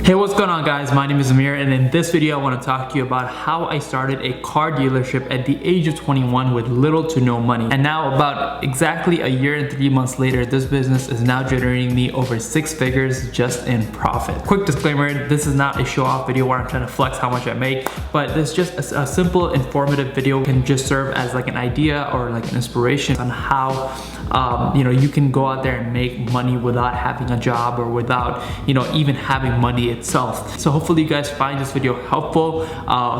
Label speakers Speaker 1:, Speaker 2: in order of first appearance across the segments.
Speaker 1: Hey, what's going on guys? My name is Amir, and in this video I want to talk to you about how I started a car dealership at the age of 21 with little to no money. And now about exactly a year and 3 months later, this business is now generating me over 6 figures just in profit. Quick disclaimer, this is not a show off video where I'm trying to flex how much I make, but this is just a simple informative video can just serve as like an idea or like an inspiration on how you can go out there and make money without having a job or without even having money itself. So hopefully you guys find this video helpful.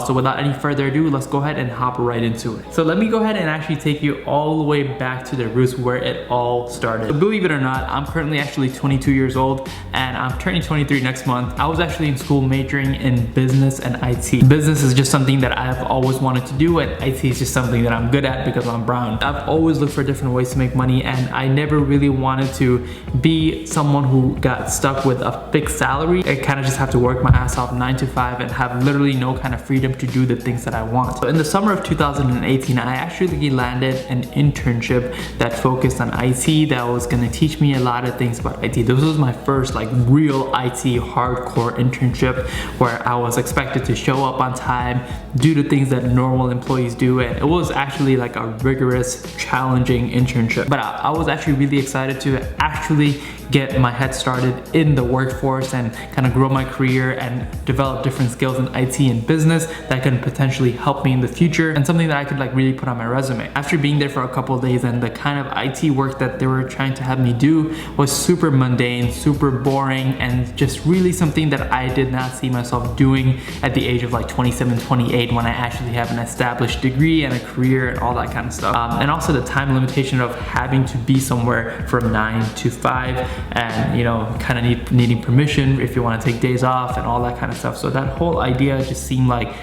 Speaker 1: So without any further ado, let's go ahead and hop right into it. So let me go ahead and actually take you all the way back to the roots where it all started. So believe it or not, I'm currently actually 22 years old and I'm turning 23 next month. I was actually in school majoring in business and IT. Business is just something that I've always wanted to do, and IT is just something that I'm good at because I'm brown. I've always looked for different ways to make money, and I never really wanted to be someone who got stuck with a fixed salary. I kind of just have to work my ass off 9 to 5 and have literally no kind of freedom to do the things that I want. So in the summer of 2018, I actually landed an internship that focused on IT that was going to teach me a lot of things about IT. This was my first like real IT hardcore internship where I was expected to show up on time, do the things that normal employees do, and it was actually like a rigorous, challenging internship. But I was actually really excited to actually get my head started in the workforce and kind of grow my career and develop different skills in IT and business that can potentially help me in the future, and something that I could like really put on my resume. After being there for a couple of days, and the kind of IT work that they were trying to have me do was super mundane, super boring, and just really something that I did not see myself doing at the age of like 27, 28 when I actually have an established degree and a career and all that kind of stuff. And also the time limitation of having to be somewhere from 9 to 5 and kind of needing permission if you want to take days off and all that kind of stuff. So that whole idea just seemed like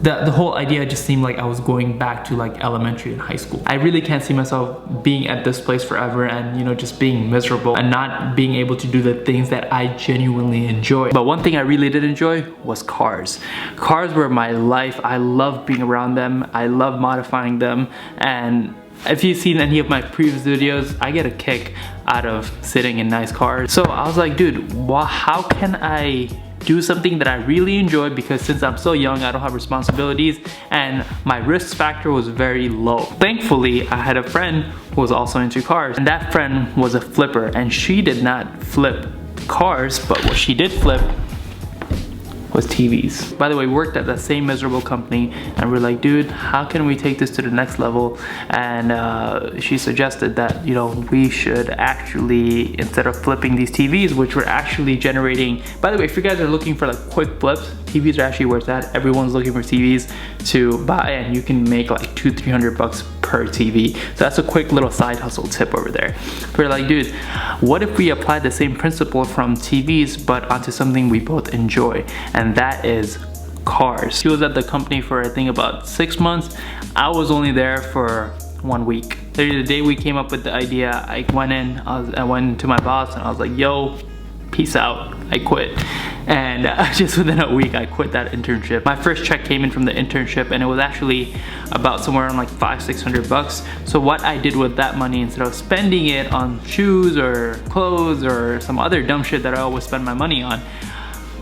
Speaker 1: the whole idea just seemed like I was going back to like elementary and high school. I really can't see myself being at this place forever and just being miserable and not being able to do the things that I genuinely enjoy. But one thing I really did enjoy was cars. Cars were my life. I loved being around them. I love modifying them, and if you've seen any of my previous videos, I get a kick out of sitting in nice cars. So I was like, dude, how can I do something that I really enjoy? Because since I'm so young, I don't have responsibilities and my risk factor was very low. Thankfully, I had a friend who was also into cars, and that friend was a flipper, and she did not flip cars, but what she did flip was TVs. By the way, we worked at the same miserable company, and we're like, dude, how can we take this to the next level? And she suggested that we should actually, instead of flipping these TVs, which were actually generating, by the way, if you guys are looking for like quick flips, TVs are actually where it's at. Everyone's looking for TVs to buy, and you can make like $200-300 per TV. So that's a quick little side hustle tip over there. We're like, dude, what if we apply the same principle from TVs but onto something we both enjoy, and that is cars. She was at the company for I think about 6 months. I was only there for 1 week. The day we came up with the idea, I went to my boss and I was like, yo, peace out, I quit. And just within a week, I quit that internship. My first check came in from the internship, and it was actually about somewhere around like $500-600. So what I did with that money, instead of spending it on shoes or clothes or some other dumb shit that I always spend my money on,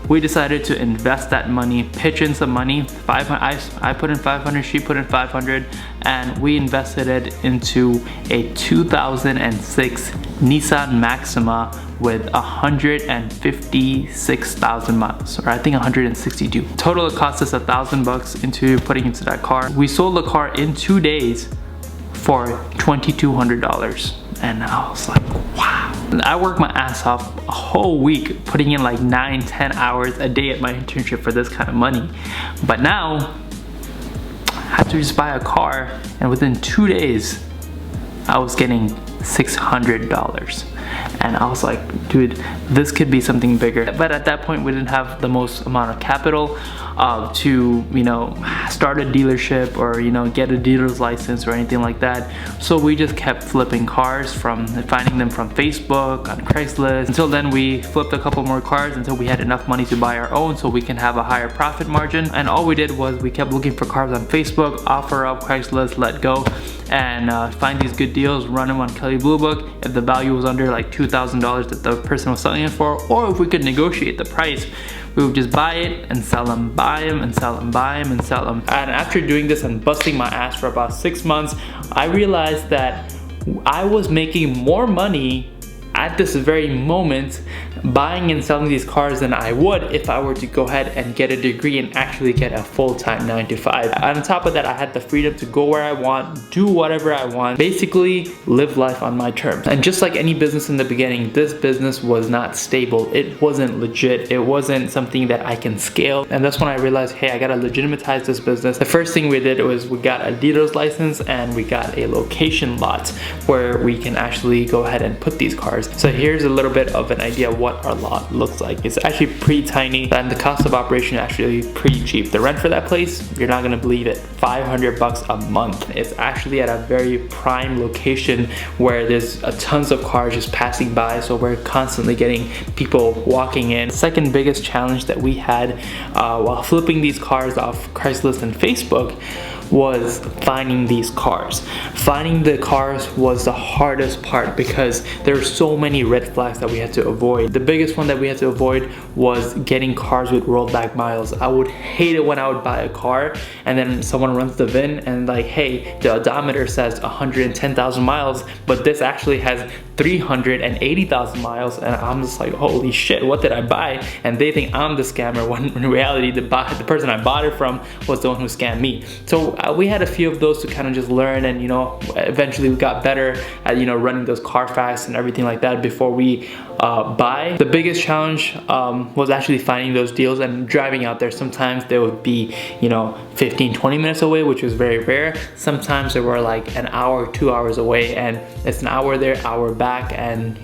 Speaker 1: we decided to invest that money, pitch in some money. I put in 500, she put in 500, and we invested it into a 2006 Nissan Maxima with 156,000 miles, or I think 162. Total, it cost us $1,000 into putting into that car. We sold the car in 2 days for $2,200, and I was like, wow. I worked my ass off a whole week, putting in like 9-10 hours a day at my internship for this kind of money. But now, I had to just buy a car, and within 2 days, I was getting $600. And I was like, dude, this could be something bigger. But at that point, we didn't have the most amount of capital to start a dealership or get a dealer's license or anything like that. So we just kept flipping cars, finding them from Facebook, on Craigslist. Until then, we flipped a couple more cars until we had enough money to buy our own so we can have a higher profit margin. And all we did was we kept looking for cars on Facebook, offer up, Craigslist, let go, and find these good deals, run them on Kelley Blue Book. If the value was under like $2,000 that the person was selling it for, or if we could negotiate the price, we would just buy it and sell them, buy them and sell them, buy them and sell them. And after doing this and busting my ass for about 6 months, I realized that I was making more money at this very moment buying and selling these cars than I would if I were to go ahead and get a degree and actually get a full-time 9-to-5. On top of that, I had the freedom to go where I want, do whatever I want, basically live life on my terms. And just like any business in the beginning, this business was not stable. It wasn't legit. It wasn't something that I can scale. And that's when I realized, hey, I gotta legitimatize this business. The first thing we did was we got a dealer's license and we got a location lot where we can actually go ahead and put these cars. So here's a little bit of an idea of what our lot looks like. It's actually pretty tiny and the cost of operation is actually pretty cheap. The rent for that place, you're not gonna believe it, $500 a month. It's actually at a very prime location where there's tons of cars just passing by, so we're constantly getting people walking in. Second biggest challenge that we had while flipping these cars off Craigslist and Facebook was finding these cars. Finding the cars was the hardest part because there are so many red flags that we had to avoid. The biggest one that we had to avoid was getting cars with rolled back miles. I would hate it when I would buy a car and then someone runs the VIN and like, hey, the odometer says 110,000 miles, but this actually has 380,000 miles, and I'm just like, holy shit, what did I buy? And they think I'm the scammer, when in reality the person I bought it from was the one who scammed me. So we had a few of those to kind of just learn, and eventually we got better at running those Carfax and everything like that before we buy. The biggest challenge was actually finding those deals and driving out there. Sometimes they would be 15-20 minutes away, which was very rare. Sometimes they were like an hour, 2 hours away, and it's an hour there, hour back. And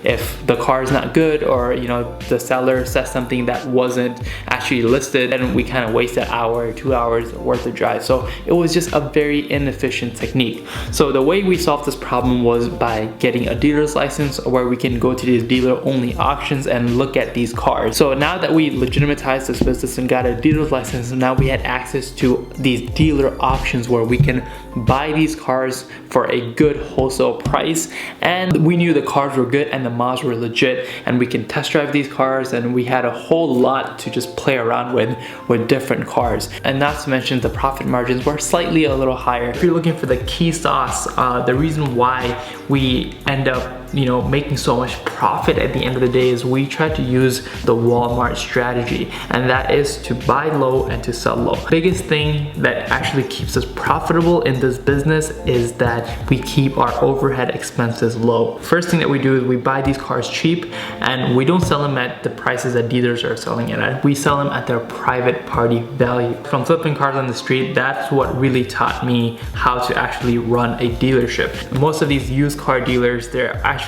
Speaker 1: if the car is not good, or the seller says something that wasn't actually listed, then we kind of waste an hour, 2 hours worth of drive. So it was just a very inefficient technique. So the way we solved this problem was by getting a dealer's license where we can go to these dealer only auctions and look at these cars. So now that we legitimatized this business and got a dealer's license, now we had access to these dealer auctions where we can buy these cars for a good wholesale price, and we knew the cars were good and the models were legit, and we can test drive these cars, and we had a whole lot to just play around with different cars. And not to mention the profit margins were slightly a little higher. If you're looking for the key sauce, the reason why we end up making so much profit at the end of the day is we try to use the Walmart strategy, and that is to buy low and to sell low. Biggest thing that actually keeps us profitable in this business is that we keep our overhead expenses low. First thing that we do is we buy these cars cheap, and we don't sell them at the prices that dealers are selling it at. We sell them at their private party value. From flipping cars on the street, that's what really taught me how to actually run a dealership. Most of these used car dealers, they're actually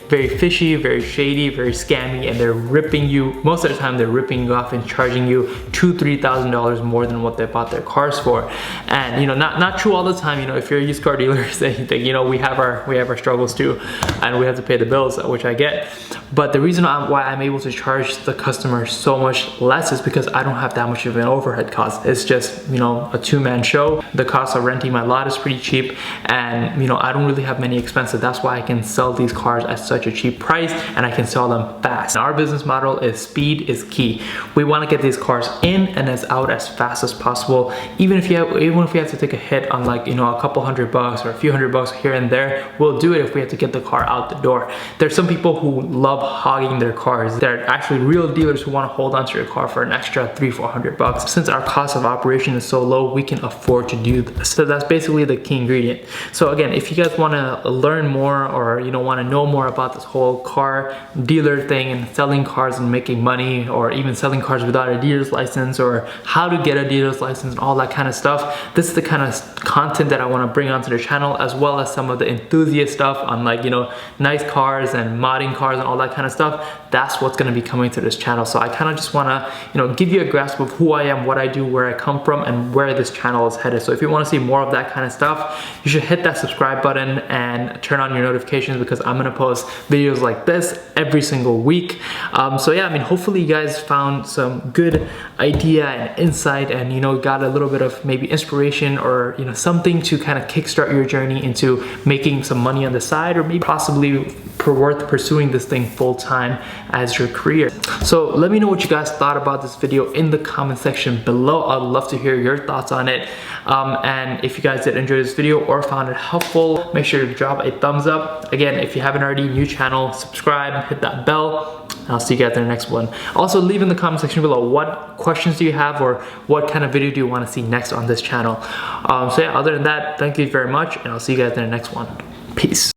Speaker 1: very fishy, very shady, very scammy, and they're ripping you, most of the time they're ripping you off and charging you $2,000-3,000 more than what they bought their cars for. And not true all the time. If you're a used car dealer, we have our struggles too, and we have to pay the bills, which I get. But the reason why I'm able to charge the customer so much less is because I don't have that much of an overhead cost. It's just a two-man show. The cost of renting my lot is pretty cheap, and I don't really have many expenses. That's why I can sell these cars at such a cheap price, and I can sell them fast. Our business model is speed is key. We want to get these cars in and out as fast as possible. Even if we have to take a hit on like a couple $100 or a few $100 here and there, we'll do it if we have to get the car out the door. There's some people who love hogging their cars. They're actually real dealers who want to hold onto your car for an extra $300-400. Since our cost of operation is so low, we can afford to do this. So that's basically the key ingredient. So again, if you guys want to learn more, or want to know more about this whole car dealer thing and selling cars and making money, or even selling cars without a dealer's license, or how to get a dealer's license and all that kind of stuff, this is the kind of content that I want to bring onto the channel, as well as some of the enthusiast stuff on like nice cars and modding cars and all that kind of stuff. That's what's going to be coming to this channel. So I kind of just want to give you a grasp of who I am, what I do, where I come from, and where this channel is headed. So if you want to see more of that kind of stuff, you should hit that subscribe button and turn on your notifications, because I'm going to post videos like this every single week. So yeah, I mean, hopefully you guys found some good idea and insight, and you know, got a little bit of maybe inspiration, or you know, something to kind of kickstart your journey into making some money on the side, or maybe possibly worth pursuing this thing full-time as your career. So let me know what you guys thought about this video in the comment section below. I'd love to hear your thoughts on it. And if you guys did enjoy this video or found it helpful, make sure to drop a thumbs up. Again, if you haven't already, new channel, subscribe, hit that bell. I'll see you guys in the next one. Also, leave in the comment section below what questions do you have, or what kind of video do you want to see next on this channel. So yeah, other than that, thank you very much, and I'll see you guys in the next one. Peace.